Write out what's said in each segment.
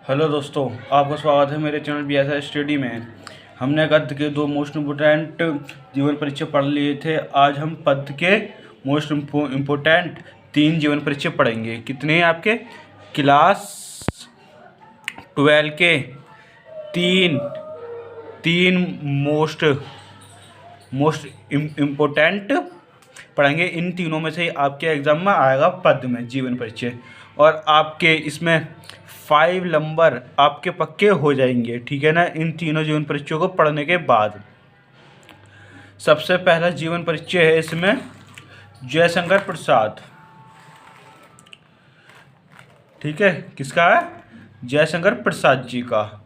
Hello दोस्तों, आपका स्वागत है मेरे चैनल BSI स्टडी में। हमने गद्य के 2 मोस्ट इम्पोर्टेंट जीवन परीक्षे पढ़ लिए थे। आज हम पद्य के मोस्ट इम्पोर्टेंट 3 जीवन परीक्षे पढ़ेंगे। कितने हैं आपके? क्लास 12 के तीन मोस्ट इम्पोर्टेंट पढ़ेंगे। इन तीनों में से ही आपके एग्जाम में आएगा पद्य में जीवन परिचय, और आपके इसमें 5 नंबर आपके पक्के हो जाएंगे, ठीक है ना। इन तीनों जीवन परिचयों को पढ़ने के बाद सबसे पहला जीवन परिचय है इसमें जयशंकर प्रसाद, ठीक है। किसका है? जयशंकर प्रसाद जी का।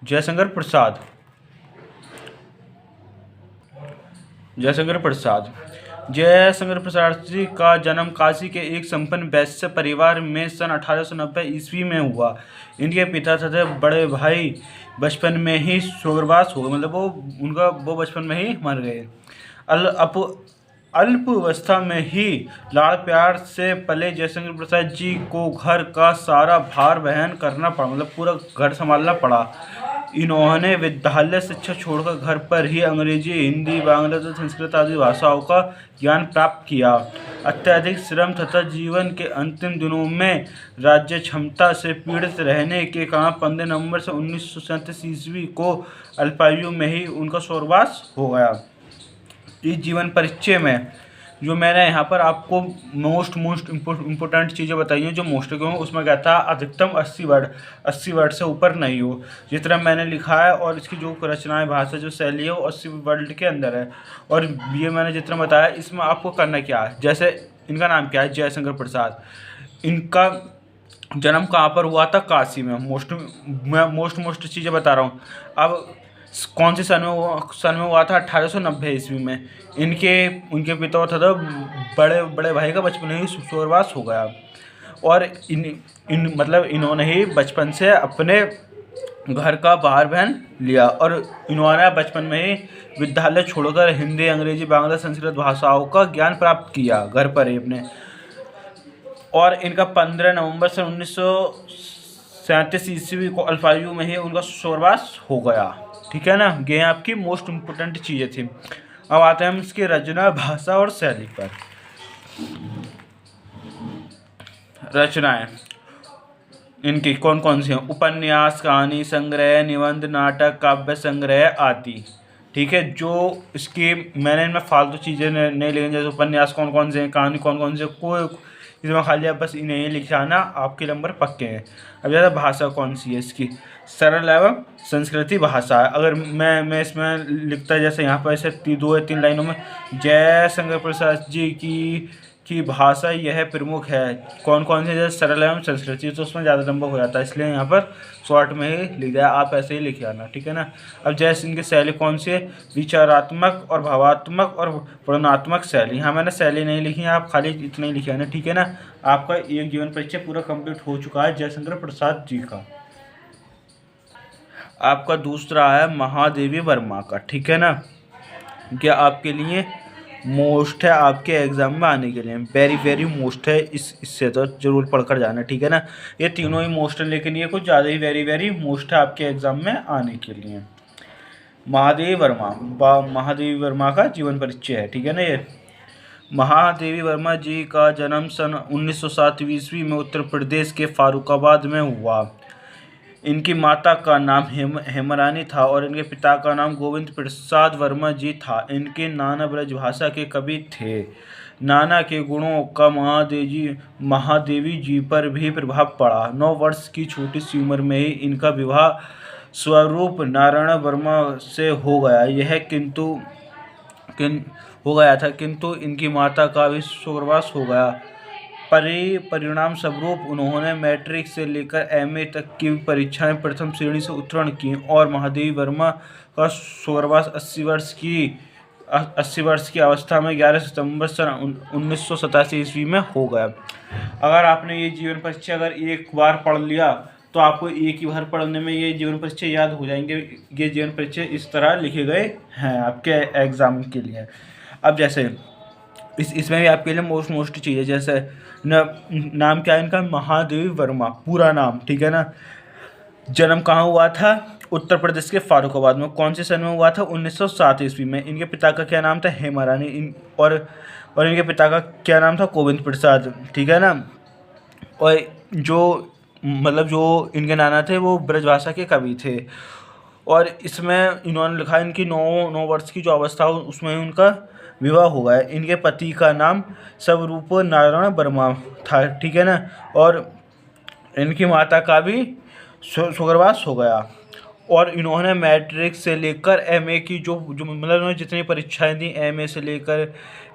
जयशंकर प्रसाद जयशंकर प्रसाद जी का जन्म काशी के एक संपन्न वैश्य परिवार में सन 1890 ईस्वी में हुआ। इनके पिता तथा बड़े भाई बचपन में ही स्वर्गवास हो गए, मतलब वो बचपन में ही मर गए। अल्प अवस्था में ही लाड़ प्यार से पले जयशंकर प्रसाद जी को घर का सारा भार वहन करना पड़ा, मतलब पूरा घर संभालना पड़ा। इन्होंने विद्यालय शिक्षा छोड़कर घर पर ही अंग्रेजी, हिंदी, बांग्ला तथा संस्कृत आदि भाषाओं का ज्ञान प्राप्त किया। अत्यधिक श्रम तथा जीवन के अंतिम दिनों में राज्य क्षमता से पीड़ित रहने के कारण 15 नवंबर से 1937 ईस्वी को अल्पायु में ही उनका स्वर्गवास हो गया। इस जीवन परिचय में जो मैंने यहाँ पर आपको मोस्ट इम्पोर्टेंट चीज़ें बताई हैं, जो मोस्ट क्यों उसमें क्या था, अधिकतम 80 वर्ड से ऊपर नहीं हो, जितना मैंने लिखा है। और इसकी जो रचनाएं, भाषा, जो शैली है वो 80 वर्ड के अंदर है। और ये मैंने जितना बताया, इसमें आपको करना क्या है। जैसे इनका नाम क्या है? जयशंकर प्रसाद। इनका जन्म कहाँ पर हुआ था? काशी में। मोस्ट चीज़ें बता रहा हूँ। अब कौन से सन में हुआ था? 1890 ईस्वी में। उनके पिता तथा बड़े भाई का बचपन में ही स्वर्गवास हो गया। और मतलब इन्होंने ही बचपन से अपने घर का भार वहन लिया, और इन्होंने बचपन में ही विद्यालय छोड़कर हिंदी, अंग्रेजी, बांग्ला, संस्कृत भाषाओं का ज्ञान प्राप्त किया घर पर ही अपने। और इनका 15 नवंबर सन 1937 ईस्वी को अल्पायु में ही उनका स्वर्गवास हो गया, ठीक है ना। ये आपकी मोस्ट इम्पोर्टेंट चीज़ें थी। अब आते हैं हम इसकी रचना, भाषा और शैली पर। रचनाएं इनकी कौन कौन सी हैं? उपन्यास, कहानी संग्रह, निबंध, नाटक, काव्य संग्रह आदि, ठीक है। जो इसकी मैंने इनमें फालतू चीज़ें नहीं लिखी, जैसे उपन्यास कौन कौन से हैं, कहानी कौन कौन से, कोई इसमें खाली आप बस इन्हें ही लिखाना, आपके नंबर पक्के हैं। अब ज़्यादा भाषा कौन सी है इसकी? सरल एवं संस्कृति भाषा है। अगर मैं इसमें लिखता, जैसे यहाँ पर ऐसे 2 या 3 लाइनों में, जयशंकर प्रसाद जी की भाषा यह प्रमुख है, कौन कौन से, जैसे सरल एवं संस्कृति, तो उसमें ज़्यादा नंबर हो जाता है, इसलिए यहाँ पर शॉर्ट में ही लिख दिया। आप ऐसे ही लिखे आना, ठीक है ना। अब जैसे इनकी शैली कौन सी है? विचारात्मक और भावात्मक और वर्णनात्मक शैली। यहाँ मैंने शैली नहीं लिखी है, आप खाली इतना ही लिखे आना, ठीक है ना। आपका एक जीवन परिचय पूरा कंप्लीट हो चुका है जयशंकर प्रसाद जी का। आपका दूसरा है महादेवी वर्मा का, ठीक है ना। क्या आपके लिए मोस्ट है, आपके एग्जाम में आने के लिए वेरी मोस्ट है। इससे तो जरूर पढ़कर जाना, ठीक है ना। ये तीनों ही मोस्ट है, लेकिन ये कुछ ज़्यादा ही वेरी मोस्ट है आपके एग्जाम में आने के लिए। महादेवी वर्मा का जीवन परिचय है, ठीक है ना। ये महादेवी वर्मा जी का जन्म सन 1907 ईस्वी में उत्तर प्रदेश के फारुखाबाद में हुआ। इनकी माता का नाम हेमरानी था और इनके पिता का नाम गोविंद प्रसाद वर्मा जी था। इनके नाना ब्रजभाषा के कवि थे। नाना के गुणों का महादेवी जी पर भी प्रभाव पड़ा। 9 वर्ष की छोटी सी उम्र में ही इनका विवाह स्वरूप नारायण वर्मा से हो गया था, किंतु इनकी माता का भी स्वर्गवास हो गया। परिणाम स्वरूप उन्होंने मैट्रिक से लेकर MA तक की परीक्षाएं प्रथम श्रेणी से उत्तीर्ण की, और महादेवी वर्मा का स्वर्गवास 80 वर्ष की अवस्था में 11 सितंबर सन 1987 ईस्वी में हो गया। अगर आपने ये जीवन परिचय अगर एक बार पढ़ लिया, तो आपको एक ही बार पढ़ने में ये जीवन परिचय याद हो जाएंगे। ये जीवन परिचय इस तरह लिखे गए हैं आपके एग्जाम के लिए। अब जैसे इसमें भी आपके लिए मोस्ट चीज़ है, जैसे नाम क्या है इनका, महादेवी वर्मा पूरा नाम, ठीक है ना। जन्म कहाँ हुआ था, उत्तर प्रदेश के फारुखाबाद में। कौन से सन में हुआ था, 1907 ईस्वी में। इनके पिता का क्या नाम था, हेमा रानी। और इनके पिता का क्या नाम था, गोविंद प्रसाद, ठीक है ना। और जो मतलब जो इनके नाना थे वो ब्रजभाषा के कवि थे। और इसमें इन्होंने लिखा, इनकी 9 वर्ष की जो अवस्था हो उसमें उनका विवाह हुआ है। इनके पति का नाम स्वरूप नारायण वर्मा था, ठीक है ना। और इनकी माता का भी स्वर्गवास हो गया। और इन्होंने मैट्रिक से लेकर एमए की जो जो मतलब इन्होंने जितनी परीक्षाएं दी, एमए से लेकर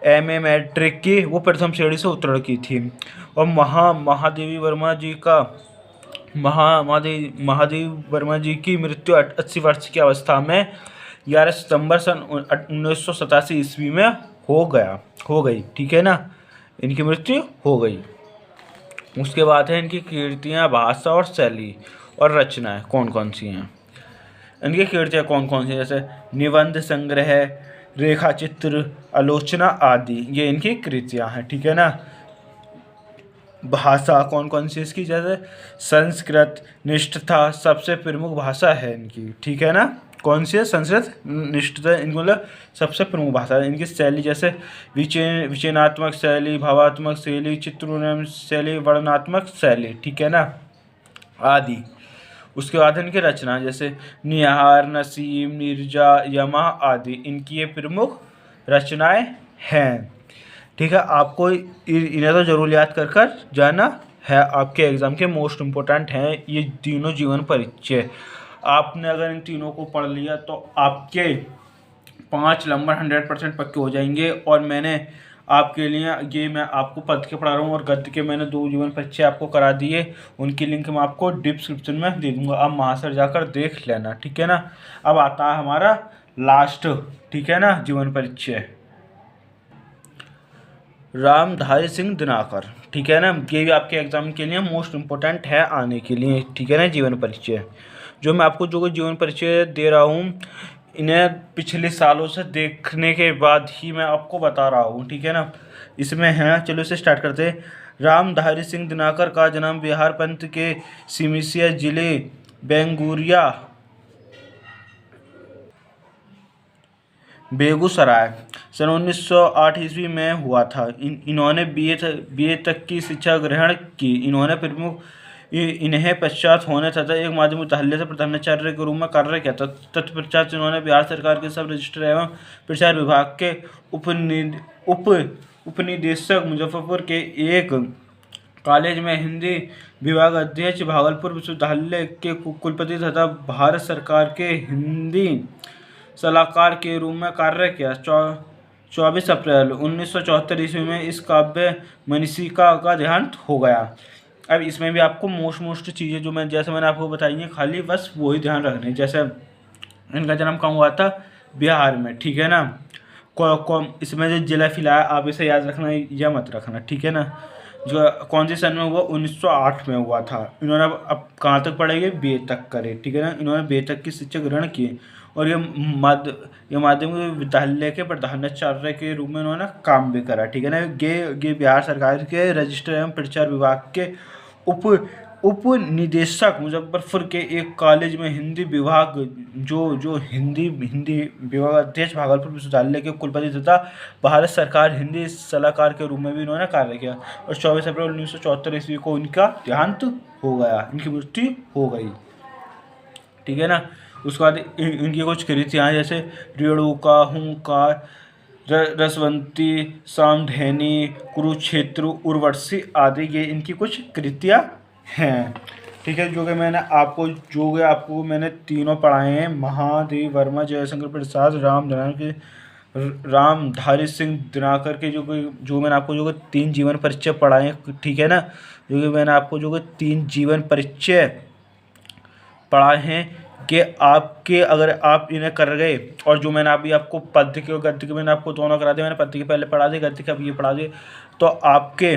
एमए मैट्रिक की, वो प्रथम श्रेणी से उत्तीर्ण की थी। और महादेवी वर्मा जी का महादेवी वर्मा जी की मृत्यु 80 वर्ष की अवस्था में 11 सितंबर सन 1987 ईस्वी में हो गई, ठीक है ना। इनकी मृत्यु हो गई। उसके बाद है इनकी कीर्तियाँ, भाषा और शैली और रचनाएं कौन कौन सी हैं। इनकी कीर्तियाँ कौन कौन सी हैं, जैसे निबंध संग्रह, रेखा चित्र, आलोचना आदि, ये इनकी कृतियाँ हैं, ठीक है ना। भाषा कौन कौन सी इसकी, जैसे संस्कृत, निष्ठता सबसे प्रमुख भाषा है इनकी, ठीक है ना। कौन सी है, संस्कृत, निष्ठता, इनको मतलब सबसे प्रमुख भाषा है। इनकी शैली जैसे विचयनात्मक शैली, भावात्मक शैली, चित्रोन्नयन शैली, वर्णनात्मक शैली, ठीक है ना, आदि। उसके बाद इनकी रचना जैसे निहार, नसीम, नीरजा, यमा आदि, इनकी ये प्रमुख रचनाएं हैं, ठीक है। आपको इन्हें तो जरूर याद कर जाना है, आपके एग्ज़ाम के मोस्ट इम्पोर्टेंट हैं ये तीनों जीवन परिचय। आपने अगर इन तीनों को पढ़ लिया तो आपके 5 नंबर 100% पक्के हो जाएंगे। और मैंने आपके लिए ये मैं आपको पढ़ के पढ़ा रहा हूँ, और गद्य के मैंने 2 जीवन परिचय आपको करा दिए, उनकी लिंक मैं आपको डिस्क्रिप्शन में दे दूँगा, आप वहाँ से जाकर देख लेना, ठीक है ना। अब आता है हमारा लास्ट, ठीक है ना, जीवन परिचय, रामधारी सिंह दिनकर, ठीक है ना। ये भी आपके एग्जाम के लिए मोस्ट इम्पोर्टेंट है आने के लिए, ठीक है ना। जीवन परिचय जो मैं आपको जो जीवन परिचय दे रहा हूँ, इन्हें पिछले सालों से देखने के बाद ही मैं आपको बता रहा हूँ, ठीक है ना। इसमें है, चलो इसे स्टार्ट करते हैं। रामधारी सिंह दिनकर का जन्म बिहार प्रांत के सिमिसिया जिले बेगूसराय सन 1908 ईस्वी में हुआ था। इन्होंने बीए तक की शिक्षा ग्रहण की। इन्हें पश्चात होने तथा एक माध्यमिक विद्यालय से प्रधानाचार्य के रूप में कार्य किया। तत्पश्चात इन्होंने बिहार सरकार के सब रजिस्टर एवं प्रचार विभाग के उपनिदेशक, मुजफ्फरपुर के एक कॉलेज में हिंदी विभाग अध्यक्ष, भागलपुर विश्वविद्यालय के कुलपति तथा भारत सरकार के हिंदी सलाहकार के रूप में कार्य किया। 24 अप्रैल 1974 ईस्वी में इस काव्य मनीषिका का देहांत हो गया। अब इसमें भी आपको मोस्ट चीज़ें जो जैसे मैंने आपको बताई हैं, खाली बस वही ध्यान रखने। जैसे इनका जन्म कहाँ हुआ था, बिहार में, ठीक है ना। इसमें जो जिला फिलहाल आप इसे याद रखना या मत रखना, ठीक है ना। जो कौन से सन में हुआ, 1908 में हुआ था। इन्होंने अब कहाँ तक पढ़ेंगे, बीए तक करे, ठीक है ना। इन्होंने बीए तक की शिक्षा ग्रहण की, और ये माध्यमिक विद्यालय के प्रधानाचार्य के रूप में इन्होंने काम भी करा, ठीक है ना। ये बिहार सरकार के रजिस्टर एवं प्रचार विभाग के उप निदेशक, मुजफ्फरपुर के एक कॉलेज में हिंदी विभाग जो हिंदी विभाग अध्यक्ष, भागलपुर विश्वविद्यालय के कुलपति तथा भारत सरकार हिंदी सलाहकार के रूप में भी इन्होंने कार्य किया। और 24 अप्रैल 1974 ईस्वी को इनका देहांत हो गया, इनकी मृत्यु हो गई, ठीक है ना। उसके बाद इनकी कुछ कृतियाँ जैसे रेणुका, हुंकार, रसवंती, सामधेनी, कुरुक्षेत्र, उर्वशी आदि, ये इनकी कुछ कृतियाँ हैं, ठीक है। जो कि मैंने तीनों पढ़ाए हैं, महादेवी वर्मा, जयशंकर प्रसाद, रामधारी सिंह दिनकर के जो मैंने आपको 3 जीवन परिचय पढ़ाए हैं, ठीक है ना। जो कि मैंने आपको 3 जीवन परिचय पढ़ाए हैं कि आपके अगर आप इन्हें कर गए, और जो मैंने अभी आपको पद्य के और गद्य के मैंने आपको दोनों करा दिए, मैंने पद्य के पहले पढ़ा दिए, गद्य के अब ये पढ़ा दिए, तो आपके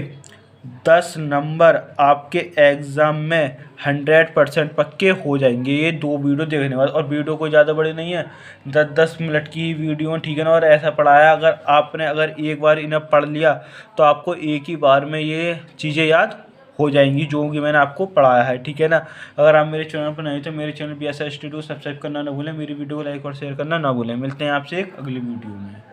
10 नंबर आपके एग्ज़ाम में 100% पक्के हो जाएंगे ये 2 वीडियो देखने बाद। और वीडियो कोई ज़्यादा बड़ी नहीं है, 10-10 मिनट की वीडियो, ठीक है ना। और ऐसा पढ़ाया, अगर एक बार इन्हें पढ़ लिया तो आपको एक ही बार में ये चीज़ें याद हो जाएंगी जो कि मैंने आपको पढ़ाया है, ठीक है ना। अगर आप मेरे चैनल पर नहीं तो मेरे चैनल BSR Studio सब्सक्राइब करना ना भूलें, मेरी वीडियो को लाइक और शेयर करना ना भूलें। मिलते हैं आपसे एक अगली वीडियो में।